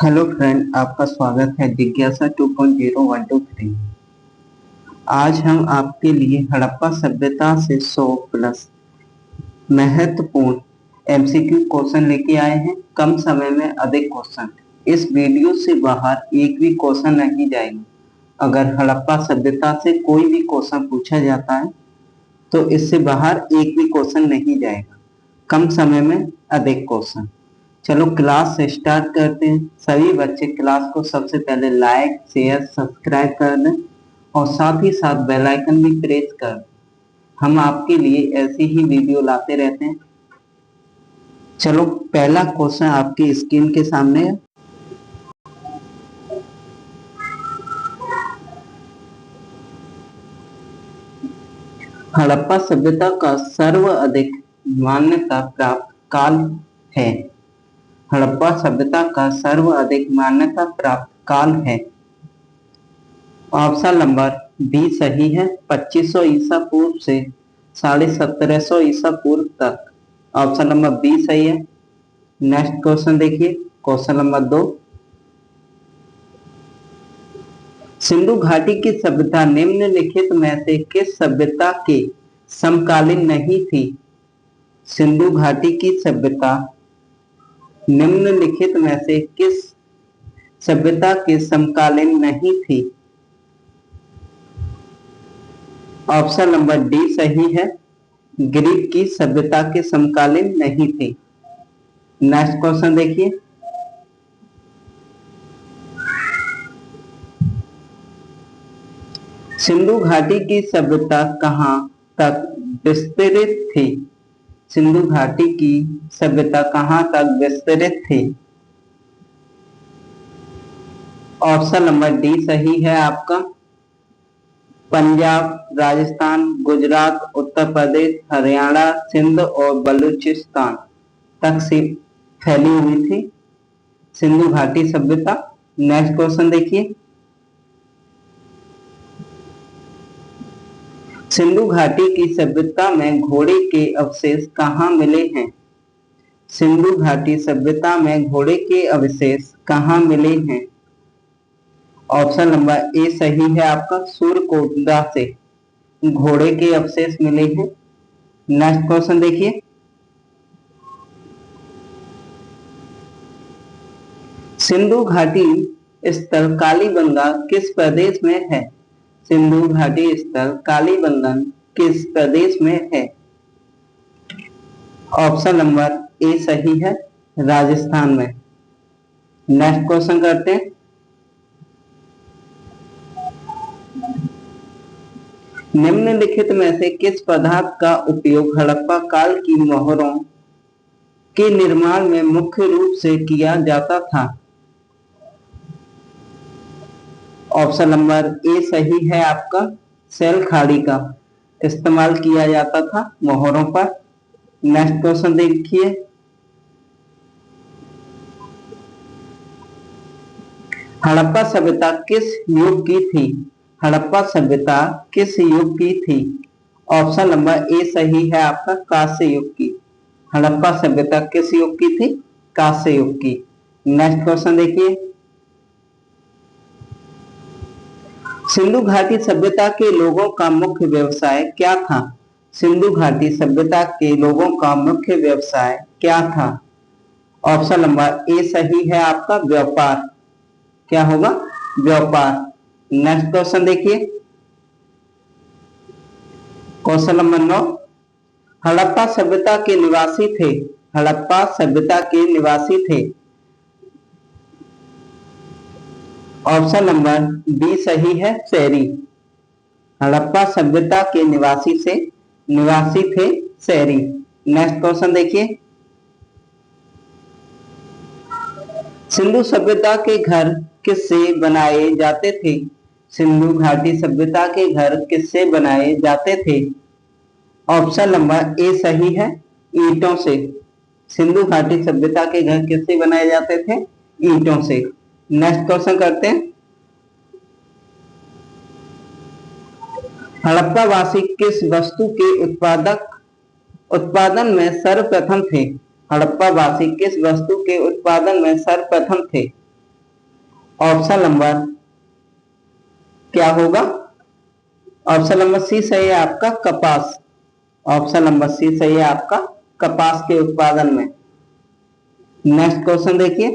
Hello friend, आपका स्वागत है जिज्ञासा 2.0 1 2 3। आज हम आपके लिए हड़प्पा सभ्यता से 100 प्लस महत्वपूर्ण एमसीक्यू क्वेश्चन लेके आए हैं। कम समय में अधिक क्वेश्चन। इस वीडियो से बाहर एक भी क्वेश्चन नहीं जाएगा। अगर हड़प्पा सभ्यता से कोई भी क्वेश्चन पूछा जाता है तो इससे बाहर एक भी क्वेश्चन नहीं जाएगा। कम समय में अधिक क्वेश्चन। चलो क्लास से स्टार्ट करते हैं। सभी बच्चे क्लास को सबसे पहले लाइक शेयर सब्सक्राइब कर दें और साथ ही साथ बेल आइकन भी प्रेस कर दें। हम आपके लिए ऐसी ही वीडियो लाते रहते हैं। चलो पहला क्वेश्चन आपकी स्क्रीन के सामने है। हड़प्पा सभ्यता का सर्वाधिक मान्यता प्राप्त काल है। हड़प्पा सभ्यता का सर्वाधिक मान्यता प्राप्त काल है। ऑप्शन नंबर बी सही है। 2500 ईसा पूर्व से 1750 ईसा पूर्व तक। ऑप्शन नंबर बी सही है। नेक्स्ट क्वेश्चन देखिए, क्वेश्चन नंबर 2। सिंधु घाटी की सभ्यता निम्नलिखित में से किस सभ्यता के समकालीन नहीं थी? सिंधु घाटी की सभ्यता निम्नलिखित में से किस सभ्यता के समकालीन नहीं थी? ऑप्शन नंबर डी सही है। ग्रीक की सभ्यता के समकालीन नहीं थी। नेक्स्ट क्वेश्चन देखिए, सिंधु घाटी की सभ्यता कहां तक विस्तृत थी? सिंधु घाटी की सभ्यता कहां तक विस्तृत थी? ऑप्शन नंबर डी सही है आपका। पंजाब, राजस्थान, गुजरात, उत्तर प्रदेश, हरियाणा, सिंध और बलूचिस्तान तक से फैली हुई थी सिंधु घाटी सभ्यता। नेक्स्ट क्वेश्चन देखिए, सिंधु घाटी की सभ्यता में घोड़े के अवशेष कहाँ मिले हैं? सिंधु घाटी सभ्यता में घोड़े के अवशेष कहाँ मिले हैं? ऑप्शन नंबर ए सही है आपका। सूर्यकोटदा से घोड़े के अवशेष मिले हैं। नेक्स्ट क्वेश्चन देखिए, सिंधु घाटी स्थल कालीबंगा किस प्रदेश में है? सिंधु घाटी स्थल कालीबंगन किस प्रदेश में है? ऑप्शन नंबर ए सही है, राजस्थान में। नेक्स्ट क्वेश्चन करते हैं, निम्नलिखित में से किस पदार्थ का उपयोग हड़प्पा काल की मोहरों के निर्माण में मुख्य रूप से किया जाता था? ऑप्शन नंबर ए सही है आपका। सेल खाड़ी का इस्तेमाल किया जाता था मोहरों पर। नेक्स्ट क्वेश्चन देखिए, हड़प्पा सभ्यता किस युग की थी? हड़प्पा सभ्यता किस युग की थी? ऑप्शन नंबर ए सही है आपका, कांस्य युग की। हड़प्पा सभ्यता किस युग की थी? कांस्य युग की। नेक्स्ट क्वेश्चन देखिए, सिंधु घाटी सभ्यता के लोगों का मुख्य व्यवसाय क्या था? सिंधु घाटी सभ्यता के लोगों का मुख्य व्यवसाय क्या था? ऑप्शन नंबर ए सही है आपका, व्यापार। क्या होगा? व्यापार। नेक्स्ट क्वेश्चन देखिए, क्वेश्चन नंबर 9। हड़प्पा सभ्यता के निवासी थे। हड़प्पा सभ्यता के निवासी थे। ऑप्शन नंबर बी सही है, शहरी। हड़प्पा सभ्यता के निवासी थे शहरी। नेक्स्ट क्वेश्चन देखिए, सिंधु सभ्यता के घर किससे बनाए जाते थे? सिंधु घाटी सभ्यता के घर किससे बनाए जाते थे? ऑप्शन नंबर ए सही है, ईंटों से। सिंधु घाटी सभ्यता के घर किससे बनाए जाते थे? ईंटों से। नेक्स्ट क्वेश्चन करते हैं, हड़प्पा वासी किस वस्तु के उत्पादन में सर्वप्रथम थे? हड़प्पा वासी किस वस्तु के उत्पादन में सर्वप्रथम थे? ऑप्शन नंबर क्या होगा? ऑप्शन नंबर सी सही है आपका, कपास। ऑप्शन नंबर सी सही है आपका, कपास के उत्पादन में। नेक्स्ट क्वेश्चन देखिए,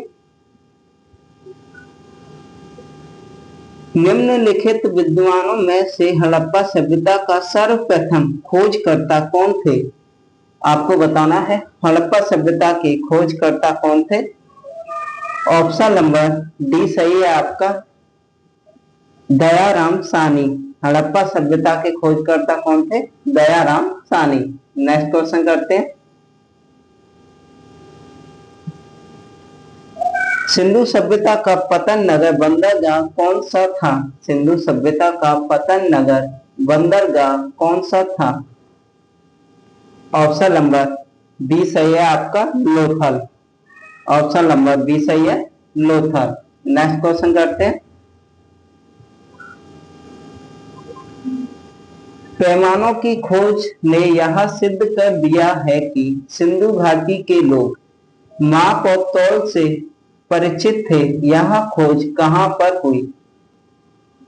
निम्नलिखित विद्वानों में से हड़प्पा सभ्यता का सर्वप्रथम खोजकर्ता कौन थे? आपको बताना है हड़प्पा सभ्यता के खोजकर्ता कौन थे। ऑप्शन नंबर डी सही है आपका, दयाराम सानी। हड़प्पा सभ्यता के खोजकर्ता कौन थे? दयाराम सानी। नेक्स्ट क्वेश्चन करते हैं, सिंधु सभ्यता का पतन नगर बंदरगाह कौन सा था? सिंधु सभ्यता का पतन नगर बंदरगाह कौन सा था? ऑप्शन नंबर बी सही है आपका, लोथल। ऑप्शन नंबर बी सही है, लोथल। नेक्स्ट क्वेश्चन करते हैं, पैमानों की खोज ने यह सिद्ध कर दिया है कि सिंधु घाटी के लोग माप और तौल से परिचित थे। यह खोज कहां पर हुई?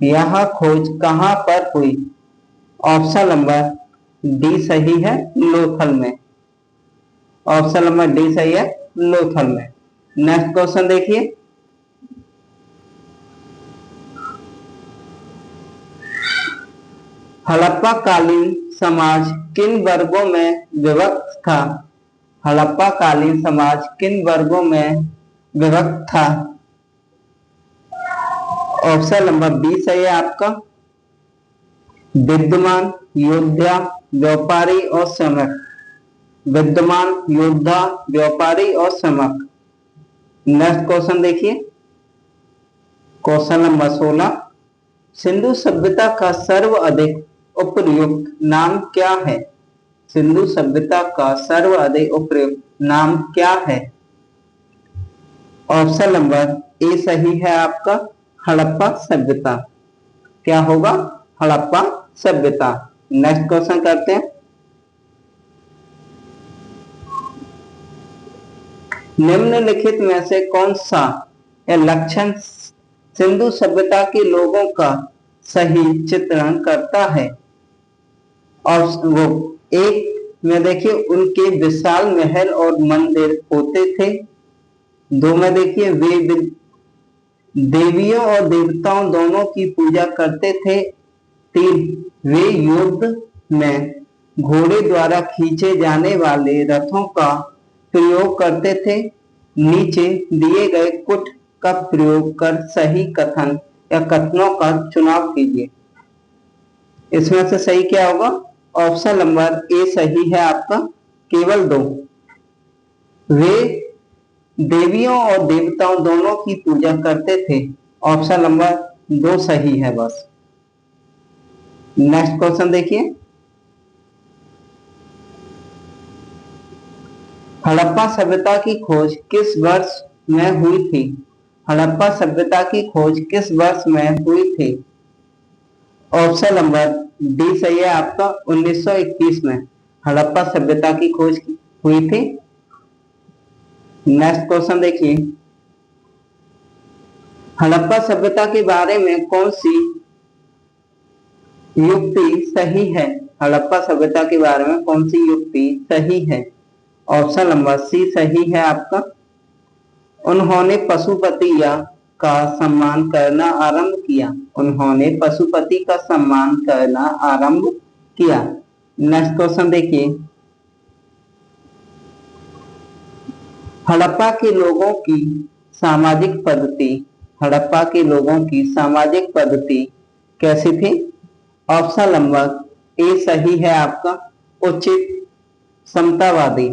यह खोज कहां पर हुई? ऑप्शन नंबर डी सही है, लोथल में। ऑप्शन नंबर डी सही है, लोथल में। नेक्स्ट क्वेश्चन देखिए, हड़प्पा कालीन समाज किन वर्गों में विभक्त था? हड़प्पा कालीन समाज किन वर्गों में विभक्त था? ऑप्शन नंबर बी सही है आपका, विद्यमान, योद्धा, व्यापारी और श्रमिक। विद्यमान, योद्धा, व्यापारी और श्रमिक। नेक्स्ट क्वेश्चन देखिए, क्वेश्चन नंबर 16, सिंधु सभ्यता का सर्वाधिक उपयुक्त नाम क्या है? सिंधु सभ्यता का सर्वाधिक उपयुक्त नाम क्या है? ऑप्शन नंबर ए सही है आपका, हड़प्पा सभ्यता। क्या होगा? हड़प्पा सभ्यता। नेक्स्ट क्वेश्चन करते हैं, निम्नलिखित में से कौन सा लक्षण सिंधु सभ्यता के लोगों का सही चित्रण करता है? और वो एक में देखिए, उनके विशाल महल और मंदिर होते थे। दो में देखिए, वे देवियों और देवताओं दोनों की पूजा करते थे। तीन, वे युद्ध में घोड़े द्वारा खींचे जाने वाले रथों का प्रयोग करते थे। नीचे दिए गए कुछ का प्रयोग कर सही कथन या कथनों का चुनाव कीजिए। इसमें से सही क्या होगा? ऑप्शन नंबर ए सही है आपका, केवल दो। वे देवियों और देवताओं दोनों की पूजा करते थे। ऑप्शन नंबर दो सही है बस। नेक्स्ट क्वेश्चन देखिए, हड़प्पा सभ्यता की खोज किस वर्ष में हुई थी? हड़प्पा सभ्यता की खोज किस वर्ष में हुई थी? ऑप्शन नंबर डी सही है आपका, 1921 में हड़प्पा सभ्यता की खोज हुई थी। नेक्स्ट क्वेश्चन देखिए, हड़प्पा सभ्यता के बारे में कौन सी युक्ति सही है? हड़प्पा सभ्यता के बारे में कौन सी युक्ति सही है? ऑप्शन नंबर सी सही है आपका, उन्होंने पशुपति का सम्मान करना आरंभ किया। उन्होंने पशुपति का सम्मान करना आरंभ किया। नेक्स्ट क्वेश्चन देखिए, हड़प्पा के लोगों की सामाजिक पद्धति, हड़प्पा के लोगों की सामाजिक पद्धति कैसी थी? ऑप्शन नंबर ए सही है आपका, उचित समतावादी।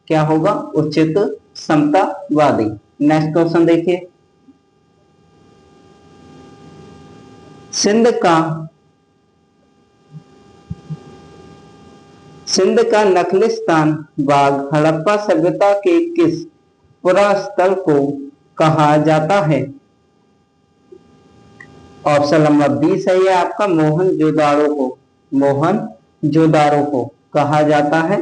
क्या होगा? उचित समतावादी। नेक्स्ट क्वेश्चन देखिए, सिंध का नखलिस्तान बाग हड़प्पा सभ्यता के किस पुरास्थल को कहा जाता है? ऑप्शन नंबर बी सही है आपका, मोहनजोदाड़ो को। मोहनजोदाड़ो को कहा जाता है।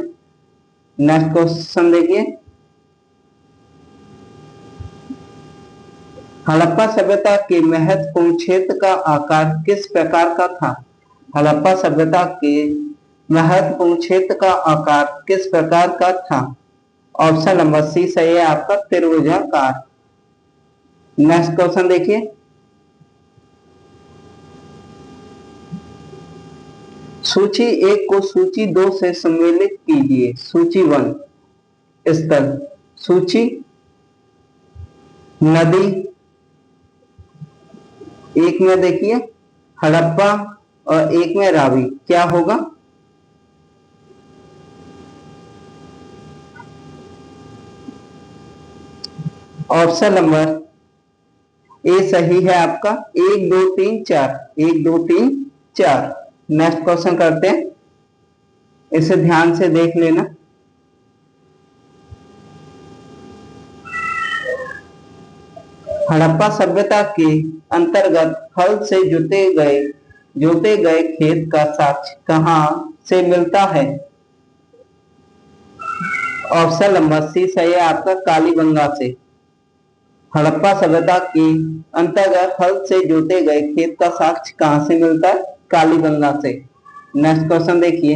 नेक्स्ट क्वेश्चन देखिए, हड़प्पा सभ्यता के महत्वपूर्ण क्षेत्र का आकार किस प्रकार का था? हड़प्पा सभ्यता के महत्वपूर्ण क्षेत्र का आकार किस प्रकार का था? ऑप्शन नंबर सी सही है आपका, त्रिभुजाकार। नेक्स्ट क्वेश्चन देखिए, सूची एक को सूची दो से सम्मिलित कीजिए। सूची वन स्थल, सूची नदी, एक में देखिए हड़प्पा और एक में रावी, क्या होगा? ऑप्शन नंबर ए सही है आपका, एक दो तीन चार, एक दो तीन चार। नेक्स्ट क्वेश्चन करते हैं, इसे ध्यान से देख लेना। हड़प्पा सभ्यता के अंतर्गत हल से जोते गए खेत का साक्ष्य कहां से मिलता है? ऑप्शन नंबर सी सही है आपका, कालीबंगा से। हड़प्पा सभ्यता के अंतर्गत हल से जोते गए खेत का साक्ष्य कहां से मिलता है? कालीबंगा से। नेक्स्ट क्वेश्चन देखिए,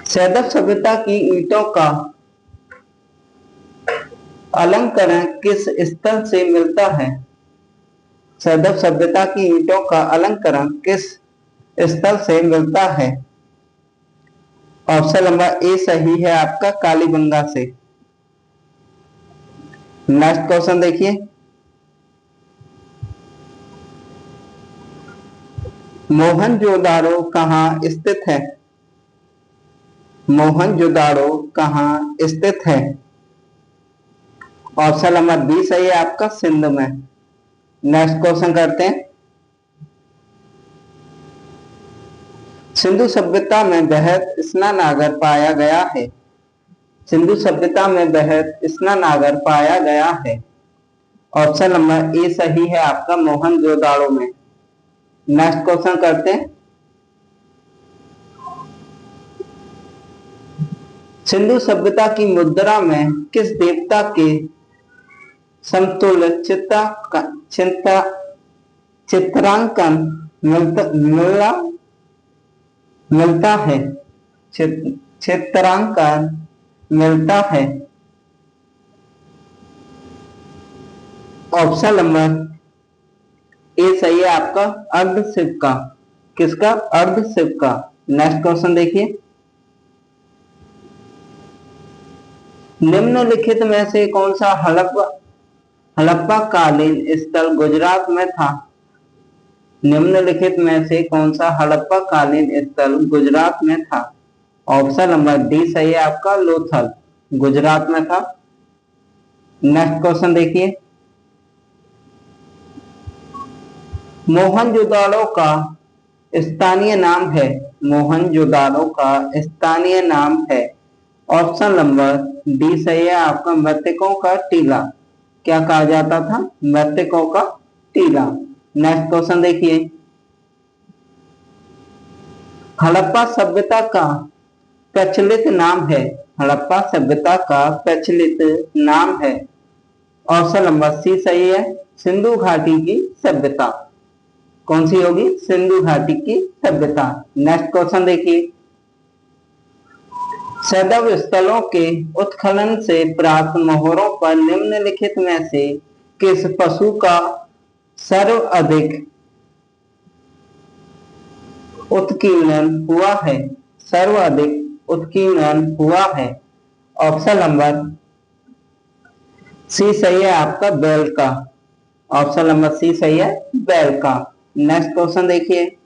सैदव सभ्यता की ईंटों का अलंकरण किस स्थल से मिलता है? सैदव सभ्यता की ईंटों का अलंकरण किस स्थल से मिलता है? ऑप्शन नंबर ए सही है आपका, कालीबंगा से। नेक्स्ट क्वेश्चन देखिए, मोहनजोदाड़ो कहाँ स्थित है? मोहनजोदाड़ो कहाँ स्थित है? ऑप्शन नंबर बी सही है आपका, सिंध में। नेक्स्ट क्वेश्चन करते हैं, सिंधु सभ्यता में बृहद स्नानागार पाया गया है। सिंधु सभ्यता में बृहद स्नानागार पाया गया है। ऑप्शन नंबर ए सही है आपका, मोहनजोदाड़ो में। नेक्स्ट क्वेश्चन करते हैं, सिंधु सभ्यता की मुद्रा में किस देवता के समतुल्य चित्रांकन मिलता है? चित्रांकन मिलता है। ऑप्शन नंबर ए सही है आपका, अर्ध शिव का। किसका? अर्ध शिव का। नेक्स्ट क्वेश्चन देखिए, निम्नलिखित में से कौन सा हड़प्पा कालीन स्थल गुजरात में था? निम्नलिखित में से कौन सा हड़प्पा कालीन स्थल गुजरात में था? ऑप्शन नंबर डी सही है आपका, लोथल, गुजरात में था। नेक्स्ट क्वेश्चन देखिए, मोहनजोदाड़ो का स्थानीय नाम है। मोहनजोदाड़ो का स्थानीय नाम है। ऑप्शन नंबर डी सही है आपका, मृतकों का टीला। क्या कहा जाता था? मृतकों का टीला। नेक्स्ट क्वेश्चन देखिए, हड़प्पा सभ्यता का प्रचलित नाम है। हड़प्पा सभ्यता का प्रचलित नाम है। ऑप्शन नंबर सी सही है, सिंधु घाटी की सभ्यता। कौन सी होगी? सिंधु घाटी की सभ्यता। नेक्स्ट क्वेश्चन देखिए, सैदव स्थलों के उत्खनन से प्राप्त मोहरों पर निम्नलिखित में से किस पशु का सर्वाधिक उत्कीर्णन हुआ है? सर्वाधिक उत्कीर्णन हुआ है। ऑप्शन नंबर सी सही है आपका, बैल का। ऑप्शन नंबर सी सही है, बैल का। नेक्स्ट क्वेश्चन देखिए,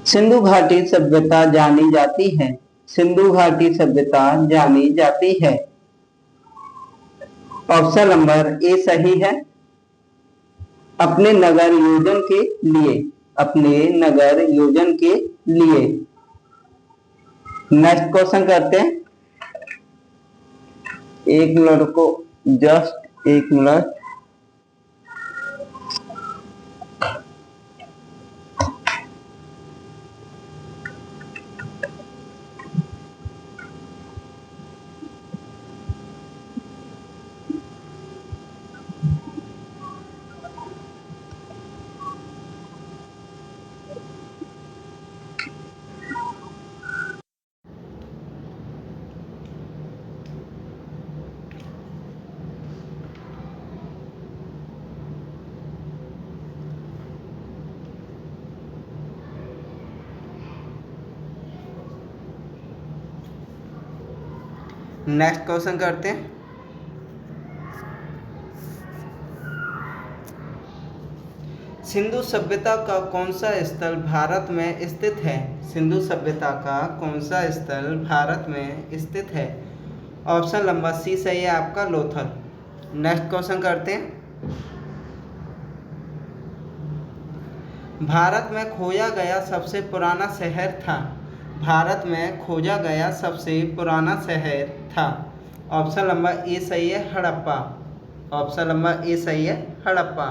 सिंधु घाटी सभ्यता जानी जाती है। सिंधु घाटी सभ्यता जानी जाती है। ऑप्शन नंबर ए सही है, अपने नगर योजन के लिए। अपने नगर योजन के लिए। नेक्स्ट क्वेश्चन करते हैं, एक मिनट को, जस्ट एक मिनट। नेक्स्ट क्वेश्चन करते हैं। सिंधु सभ्यता का कौन सा स्थल भारत में स्थित है? सिंधु सभ्यता का कौन सा स्थल भारत में स्थित है? ऑप्शन नंबर सी सही है आपका, लोथल। नेक्स्ट क्वेश्चन करते हैं। भारत में खोजा गया सबसे पुराना शहर था। भारत में खोजा गया सबसे पुराना शहर था। ऑप्शन नंबर ए सही है, हड़प्पा। ऑप्शन नंबर ए सही है, हड़प्पा।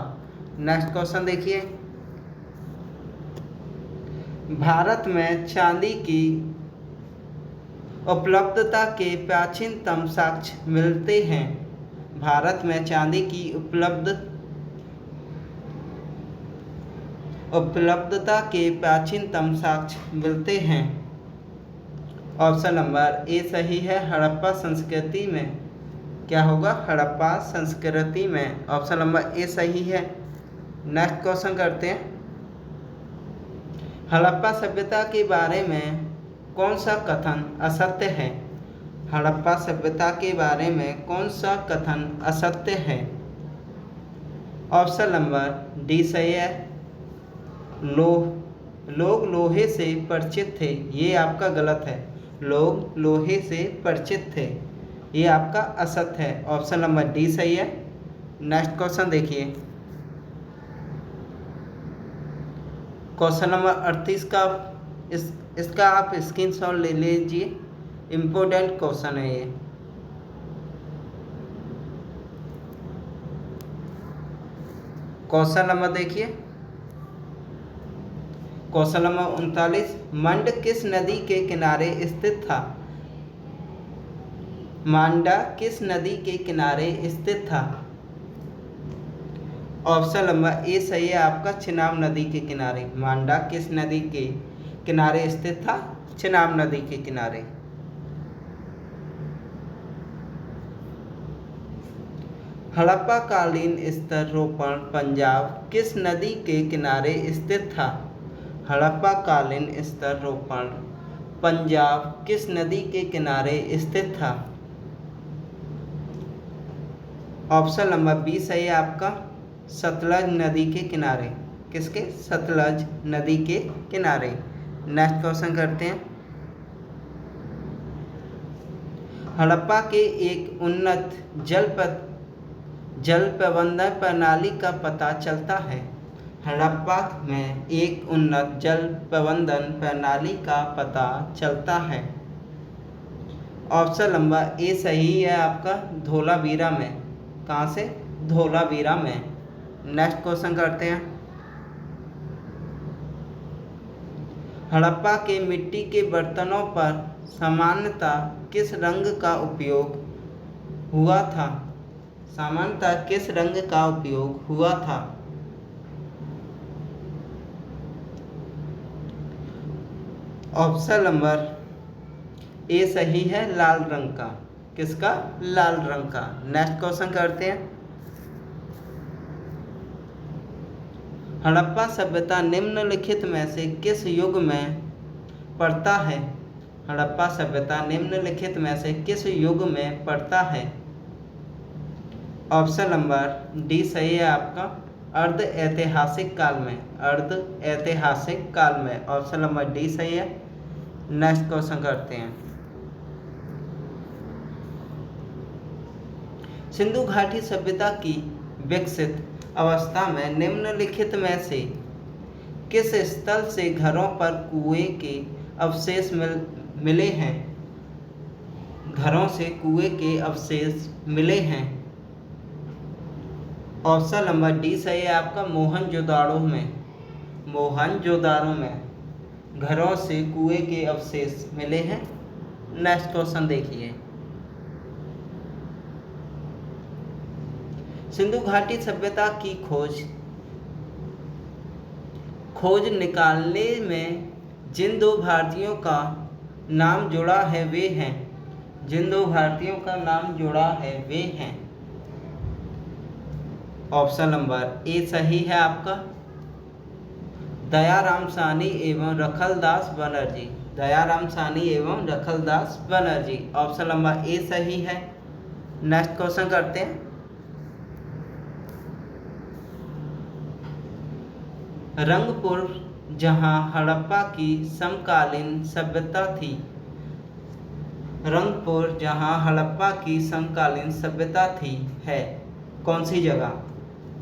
नेक्स्ट क्वेश्चन देखिए। भारत में चांदी की उपलब्धता के प्राचीनतम साक्ष्य मिलते हैं। भारत में चांदी की उपलब्धता के प्राचीनतम साक्ष्य मिलते हैं। ऑप्शन नंबर ए सही है, हड़प्पा संस्कृति में। क्या होगा? हड़प्पा संस्कृति में। ऑप्शन नंबर ए सही है। नेक्स्ट क्वेश्चन करते हैं। हड़प्पा सभ्यता के बारे में कौन सा कथन असत्य है? हड़प्पा सभ्यता के बारे में कौन सा कथन असत्य है? ऑप्शन नंबर डी सही है, लोग लोहे से परिचित थे। ये आपका गलत है। लोग लोहे से परिचित थे, ये आपका असत्य है। ऑप्शन नंबर डी सही है। नेक्स्ट क्वेश्चन देखिए। क्वेश्चन नंबर 38 का इसका आप स्क्रीनशॉट ले लीजिए, इम्पोर्टेंट क्वेश्चन है ये। क्वेश्चन नंबर देखिए। क्वेश्चन नंबर 39, मंड किस नदी के किनारे स्थित था? मांडा किस नदी के किनारे स्थित था? ऑप्शन नंबर ए सही है आपका, चिनाब नदी के किनारे। मांडा किस नदी के किनारे स्थित था? चिनाब नदी के किनारे। हड़प्पा कालीन स्तरोपण पंजाब किस नदी के किनारे स्थित था? हड़प्पा कालीन स्तरोपण पंजाब किस नदी के किनारे स्थित था? ऑप्शन नंबर बी सही है आपका, सतलज नदी के किनारे। किसके? सतलज नदी के किनारे। नेक्स्ट क्वेश्चन करते हैं। हड़प्पा के एक उन्नत जल प्रबंधन प्रणाली का पता चलता है। हड़प्पा में एक उन्नत जल प्रबंधन प्रणाली का पता चलता है। ऑप्शन नंबर ए सही है आपका, धोलावीरा में। कहाँ से? धोलावीरा में। नेक्स्ट क्वेश्चन करते हैं। हड़प्पा के मिट्टी के बर्तनों पर सामान्यतः किस रंग का उपयोग हुआ था? सामान्यतः किस रंग का उपयोग हुआ था? ऑप्शन नंबर ए सही है, लाल रंग का। किसका? लाल रंग का। नेक्स्ट क्वेश्चन करते हैं। हड़प्पा सभ्यता निम्नलिखित में से किस युग में पड़ता है? हड़प्पा सभ्यता निम्नलिखित में से किस युग में पड़ता है? ऑप्शन नंबर डी सही है आपका, अर्ध ऐतिहासिक काल में। अर्ध ऐतिहासिक काल में। ऑप्शन नंबर डी सही है। नेक्स्ट क्वेश्चन करते हैं। सिंधु घाटी सभ्यता की विकसित अवस्था में निम्नलिखित में से किस स्थल से घरों पर कुएं के अवशेष मिले हैं? घरों से कुएं के अवशेष मिले हैं। ऑप्शन नंबर डी सही है आपका, मोहनजोदाड़ो में। मोहनजोदाड़ो में घरों से कुएं के अवशेष मिले हैं। नेक्स्ट क्वेश्चन देखिए। सिंधु घाटी सभ्यता की खोज निकालने में जिन दो भारतीयों का नाम जुड़ा है वे हैं। जिन दो भारतीयों का नाम जुड़ा है वे हैं। ऑप्शन नंबर ए सही है आपका, दयाराम साहनी एवं रखलदास बनर्जी। दयाराम साहनी एवं रखलदास बनर्जी। ऑप्शन नंबर ए सही है। नेक्स्ट क्वेश्चन करते हैं। रंगपुर जहां हड़प्पा की समकालीन सभ्यता थी, रंगपुर जहां हड़प्पा की समकालीन सभ्यता थी है कौन सी जगह?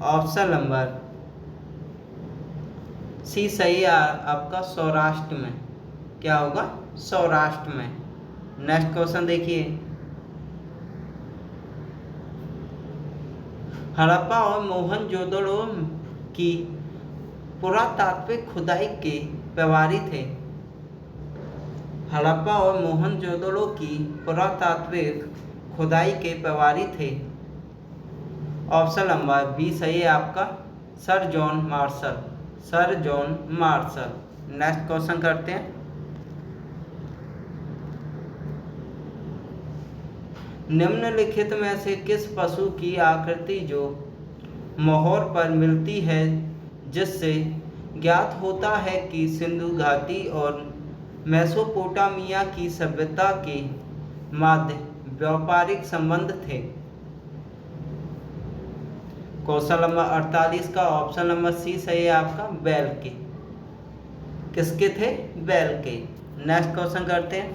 ऑप्शन नंबर सी सही है आपका, सौराष्ट्र में। क्या होगा? सौराष्ट्र में। नेक्स्ट क्वेश्चन देखिए। हड़प्पा और मोहनजोदड़ो की पुरातात्विक खुदाई के प्रभारी थे। हड़प्पा और मोहनजोदड़ो की पुरातात्विक खुदाई के प्रभारी थे। ऑप्शन नंबर बी सही है आपका, sir John Marshall. Sir John Marshall. Next question करते हैं। निम्नलिखित में से किस पशु की आकृति जो मोहर पर मिलती है जिससे ज्ञात होता है कि सिंधु घाटी और मेसोपोटामिया की सभ्यता के मध्य व्यापारिक संबंध थे? क्वेश्चन नंबर 48 का ऑप्शन नंबर सी सही है आपका, बैल के। किसके थे? बैल के। नेक्स्ट क्वेश्चन करते हैं।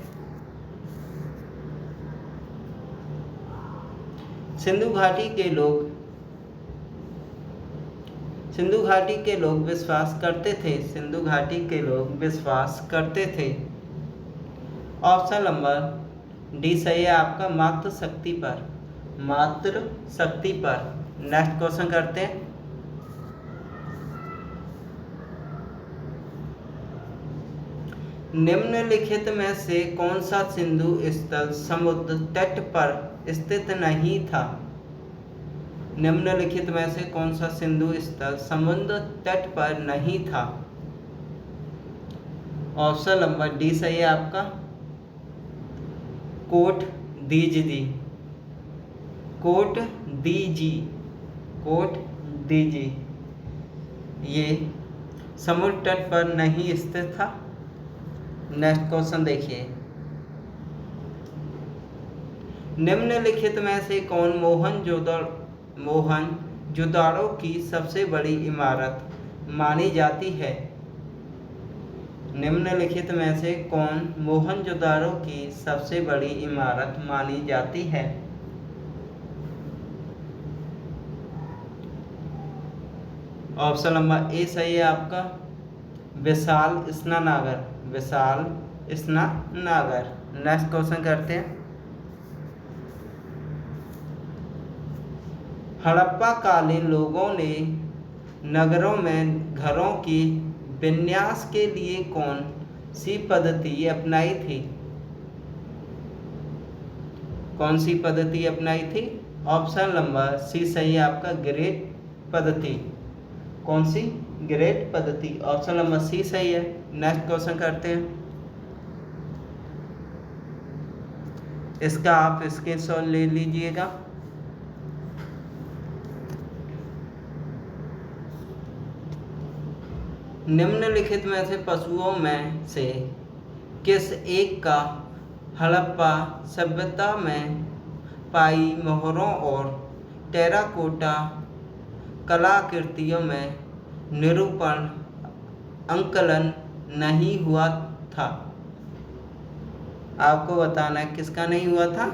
सिंधु घाटी के लोग विश्वास करते थे। सिंधु घाटी के लोग विश्वास करते थे। ऑप्शन नंबर डी सही है आपका, मातृ शक्ति पर। मातृ शक्ति पर। नेक्स्ट क्वेश्चन करते हैं। निम्नलिखित में से कौन सा सिंधु स्थल समुद्र तट पर स्थित नहीं था? निम्नलिखित में से कौन सा सिंधु स्थल समुद्र तट पर नहीं था? ऑप्शन नंबर डी सही है आपका, कोट दीजी। कोट दीजी। कोट दीजी ये समुद्र तट पर नहीं स्थित था। नेक्स्ट क्वेश्चन देखिए। निम्नलिखित में से कौन मोहनजोदड़ो की सबसे बड़ी इमारत मानी जाती है? निम्नलिखित में से कौन मोहनजोदड़ो की सबसे बड़ी इमारत मानी जाती है? ऑप्शन नंबर ए सही है आपका, विशाल स्नानागार। विशाल स्नानागार। नेक्स्ट क्वेश्चन करते हैं। हड़प्पा कालीन लोगों ने नगरों में घरों की विन्यास के लिए कौन सी पद्धति अपनाई थी? कौन सी पद्धति अपनाई थी? ऑप्शन नंबर सी सही है आपका, ग्रेड पद्धति। कौन सी? ग्रेड पद्धति। ऑप्शन नंबर सी सही है। नेक्स्ट क्वेश्चन करते हैं। इसका आप स्क्रीनशॉट ले लीजिएगा। निम्नलिखित में से पशुओं में से किस एक का हड़प्पा सभ्यता में पाई मोहरों और टेराकोटा कलाकृतियों में निरूपण अंकलन नहीं हुआ था? आपको बताना है किसका नहीं हुआ था।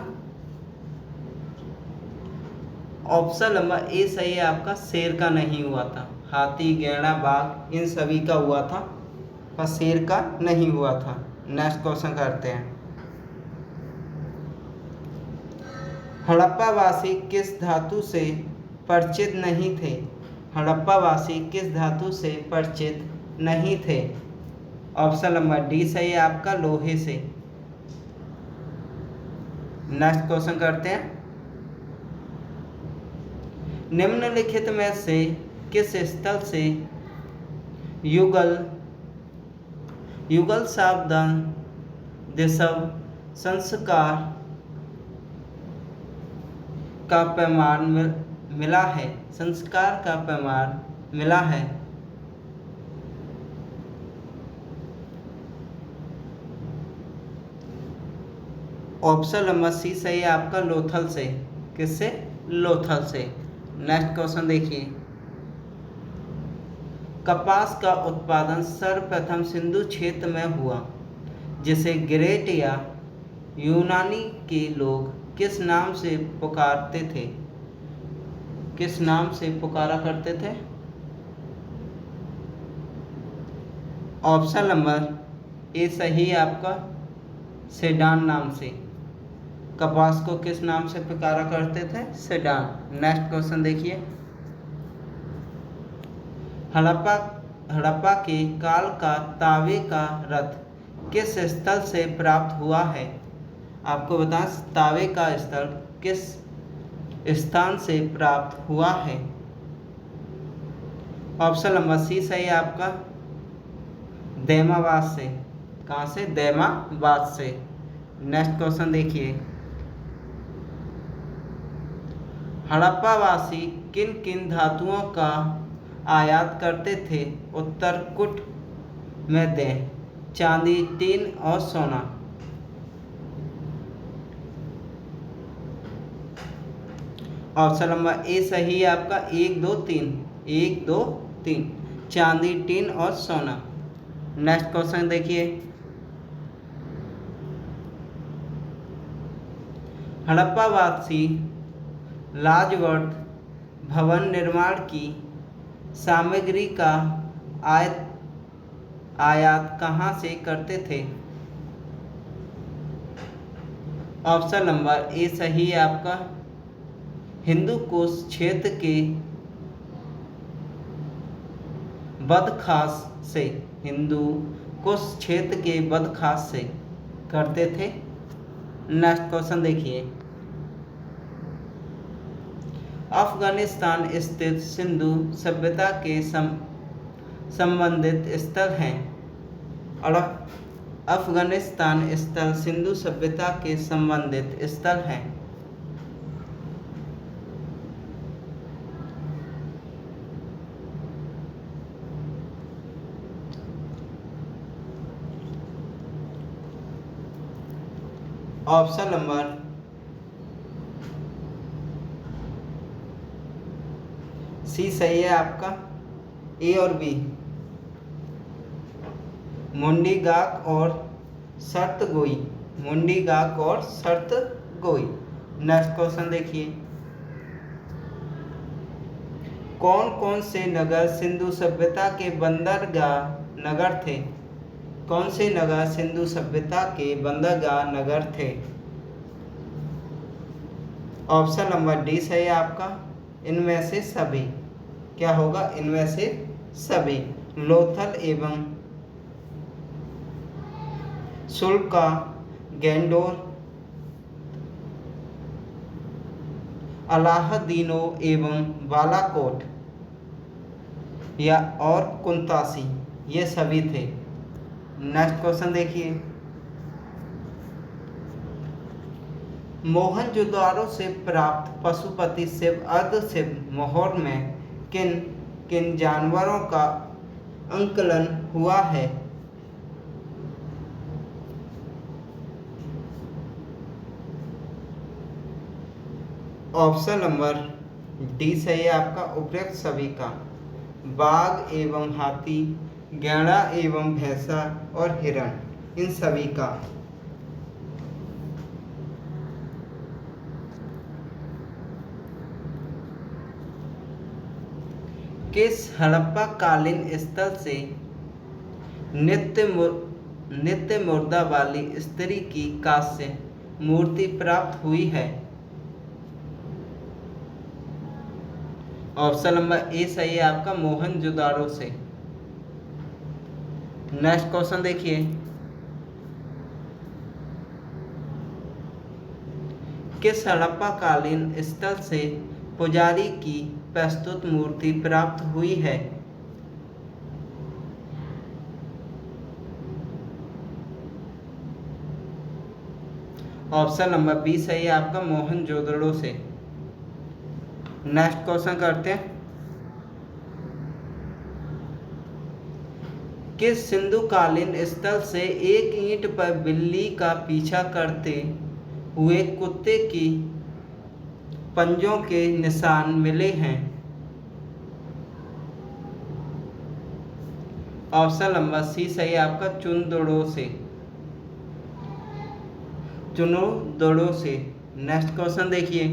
ऑप्शन नंबर ए सही है आपका, शेर का नहीं हुआ था। हाथी, गैंडा, बाघ इन सभी का हुआ था, पर शेर का नहीं हुआ था। नेक्स्ट क्वेश्चन करते हैं। हड़प्पावासी किस धातु से परिचित नहीं थे? हड़प्पावासी किस धातु से परिचित नहीं थे? ऑप्शन नंबर डी सही है आपका, लोहे से। नेक्स्ट क्वेश्चन करते हैं। निम्नलिखित में से किस स्थल से युगल सावधान दिशव संस्कार का प्रमाण मिला है? संस्कार का प्रमाण मिला है। ऑप्शन नंबर सी सही है आपका, लोथल से। किससे? लोथल से। नेक्स्ट क्वेश्चन देखिए, कपास का उत्पादन सर्वप्रथम सिंधु क्षेत्र में हुआ, जिसे ग्रेट या यूनानी के लोग किस नाम से पुकारते थे? किस नाम से पुकारा करते थे? ऑप्शन नंबर ए सही है आपका, सेडान नाम से। कपास को किस नाम से पुकारा करते थे? सेडान। नेक्स्ट क्वेश्चन देखिए, हड़प्पा के काल का तावे का रथ किस स्थल से प्राप्त हुआ है? आपको बता, तावे का स्थल किस स्थान से प्राप्त हुआ है? ऑप्शन नंबर सी सही है आपका, दैमाबाद से। कहाँ से? दैमाबाद से। नेक्स्ट क्वेश्चन देखिए, हड़प्पावासी किन किन धातुओं का आयात करते थे? उत्तर कुट में दें, चांदी, टीन और सोना। ऑप्शन नंबर ए सही है आपका, 1 2 3। 1 2 3, चांदी, टीन और सोना। नेक्स्ट क्वेश्चन देखिए, हड़प्पावासी लाजवर्थ भवन निर्माण की सामग्री का आयात कहाँ से करते थे? ऑप्शन नंबर ए सही है आपका, हिंदू कुश क्षेत्र के बदखास से। हिंदू कुश क्षेत्र के बदखास से करते थे। नेक्स्ट क्वेश्चन देखिए, अफगानिस्तान स्थित सिंधु सभ्यता के संबंधित स्थल हैं। और अफगानिस्तान स्थल सिंधु सभ्यता के संबंधित स्थल हैं। ऑप्शन नंबर सी सही है आपका, ए और बी, मुंडीगाक और शर्तगोई। मुंडीगाक और शर्तगोई। नेक्स्ट क्वेश्चन देखिए, कौन कौन से नगर सिंधु सभ्यता के बंदरगाह नगर थे? कौन से नगर सिंधु सभ्यता के बंदरगाह नगर थे? ऑप्शन नंबर डी सही है आपका, इनमें से सभी। क्या होगा? इनमें से सभी। लोथल एवं सुल्का, गैंडोर, अलाहदीनो एवं बालाकोट या और कुंतासी, ये सभी थे। नेक्स्ट क्वेश्चन देखिए, मोहनजोदाड़ो से प्राप्त पशुपति शिव अर्ध शिव मोहर में किन किन जानवरों का अंकलन हुआ है? ऑप्शन नंबर डी सही है आपका, उपरोक्त सभी का। बाघ एवं हाथी, गैंडा एवं भैंसा और हिरण, इन सभी का। किस हड़प्पा कालीन स्थल से नित्य मुर्दा वाली स्त्री की कांस्य मूर्ति प्राप्त हुई है? ऑप्शन नंबर ए सही है आपका, मोहनजोदाड़ो से। नेक्स्ट क्वेश्चन देखिए, किस हड़प्पा कालीन स्थल से पुजारी की प्रस्तुत मूर्ति प्राप्त हुई है? ऑप्शन नंबर बी सही है आपका, मोहनजोदड़ो से। नेक्स्ट क्वेश्चन करते हैं, किस सिंधु कालीन स्थल से एक ईंट पर बिल्ली का पीछा करते हुए कुत्ते की पंजों के निशान मिले हैं। ऑप्शन नंबर सी सही है आपका, चुनोदड़ों से। नेक्स्ट क्वेश्चन देखिए,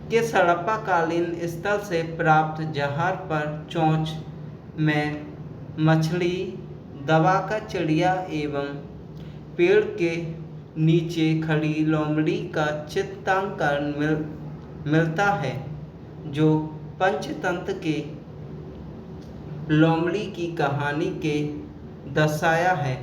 किस हड़प्पाकालीन स्थल से प्राप्त जहार पर चोंच में मछली, दबा का चिड़िया एवं पेड़ के नीचे खड़ी लोमड़ी का चित्रांकन मिलता है, जो पंचतंत्र के लोमड़ी की कहानी के दर्शाया है?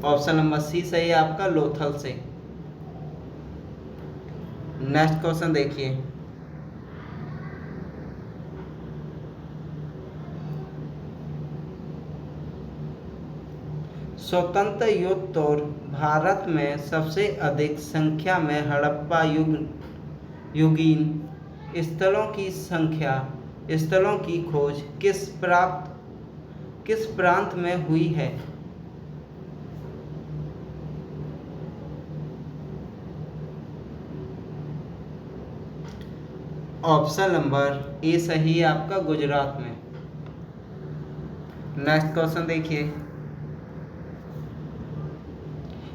ऑप्शन नंबर सी सही है आपका, लोथल से। नेक्स्ट क्वेश्चन देखिए, स्वतंत्र युद्धोत्तर भारत में सबसे अधिक संख्या में हड़प्पा युगीन स्थलों की खोज किस प्रांत में हुई है? ऑप्शन नंबर ए सही है आपका, गुजरात में। नेक्स्ट क्वेश्चन देखिए,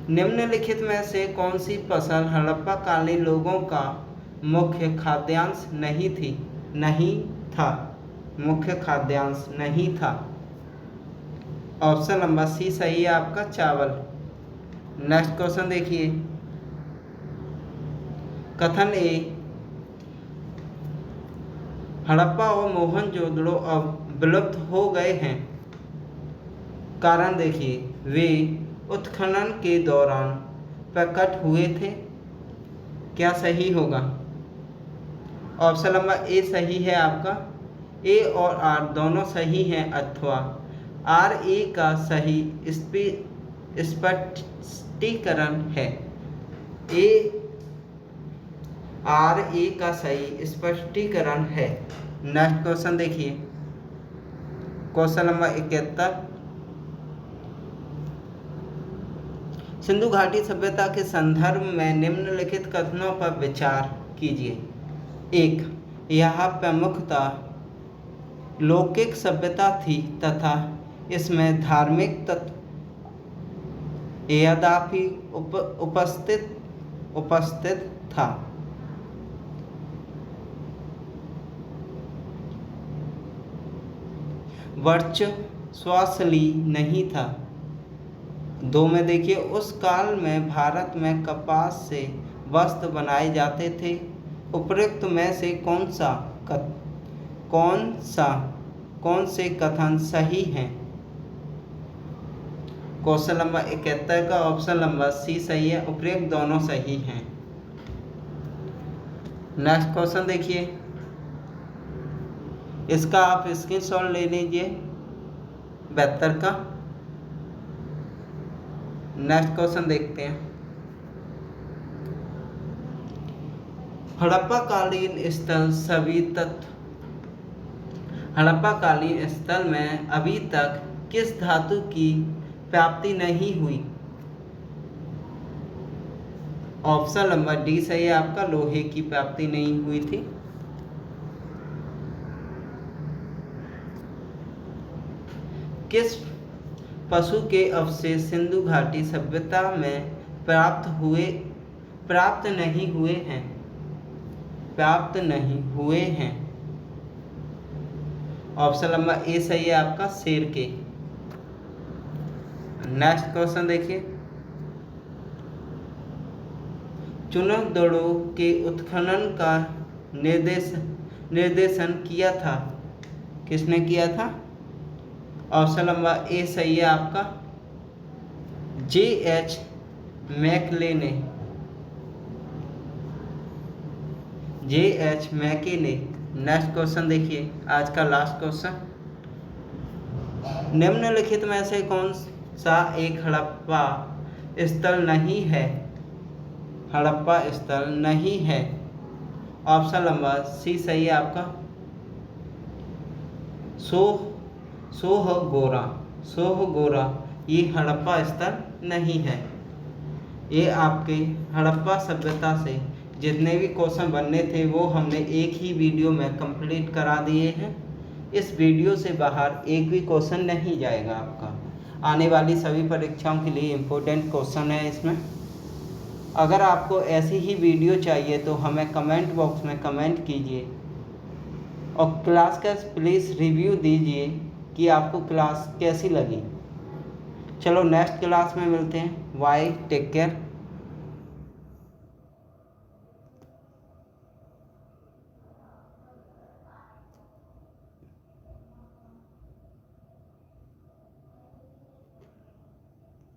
निम्नलिखित में से कौन सी फसल हड़प्पा कालीन लोगों का मुख्य खाद्यांश नहीं था? ऑप्शन नंबर सी सही है आपका, चावल। नेक्स्ट क्वेश्चन देखिए, कथन ए, हड़प्पा और मोहनजोदड़ो अब विलुप्त हो गए हैं। कारण देखिए, वे उत्खनन के दौरान प्रकट हुए थे। क्या सही होगा? ऑप्शन नंबर ए सही है आपका, ए और आर दोनों सही हैं, अथवा आर ए का सही स्पष्टीकरण है। आर ए का सही स्पष्टीकरण है। नेक्स्ट क्वेश्चन देखिए, क्वेश्चन नंबर 71, सिंधु घाटी सभ्यता के संदर्भ में निम्नलिखित कथनों पर विचार कीजिए। 1. यह प्रमुखतः लौकिक सभ्यता थी तथा इसमें धार्मिक तत्व यद्यपि उपस्थित था। वर्चस्वशाली नहीं था। 2 में देखिए, उस काल में भारत में कपास से वस्त्र बनाए जाते थे। उपरोक्त में से कौन से कथन सही हैं? क्वेश्चन नंबर 71 का ऑप्शन नंबर सी सही है, उपरोक्त दोनों सही हैं। नेक्स्ट क्वेश्चन देखिए, इसका आप स्क्रीनशॉट ले लीजिए 72 का। नेक्स्ट क्वेश्चन देखते हैं, हड़प्पाकालीन स्थल में अभी तक किस धातु की प्राप्ति नहीं हुई? ऑप्शन नंबर डी सही है आपका, लोहे की प्राप्ति नहीं हुई थी। किस पशु के अवशेष सिंधु घाटी सभ्यता में प्राप्त नहीं हुए हैं? ऑप्शन नंबर ए सही है आपका, शेर के। नेक्स्ट क्वेश्चन देखिए, चुनोदड़ों के उत्खनन का निर्देशन किया था, किसने किया था? ऑप्शन नंबर ए सही है आपका, J.H. मैकले ने। नेक्स्ट क्वेश्चन देखिए, आज का लास्ट क्वेश्चन, निम्नलिखित में से कौन सा एक हड़प्पा स्थल नहीं है? ऑप्शन नंबर सी सही है आपका। सोह गोरा, सोह गोरा ये हड़प्पा स्थल नहीं है। ये आपके हड़प्पा सभ्यता से जितने भी क्वेश्चन बनने थे वो हमने एक ही वीडियो में कंप्लीट करा दिए हैं। इस वीडियो से बाहर एक भी क्वेश्चन नहीं जाएगा आपका। आने वाली सभी परीक्षाओं के लिए इम्पोर्टेंट क्वेश्चन है इसमें। अगर आपको ऐसी ही वीडियो चाहिए तो हमें कमेंट बॉक्स में कमेंट कीजिए और क्लास का प्लीज़ रिव्यू दीजिए कि आपको क्लास कैसी लगी। चलो नेक्स्ट क्लास में मिलते हैं। Bye, take care.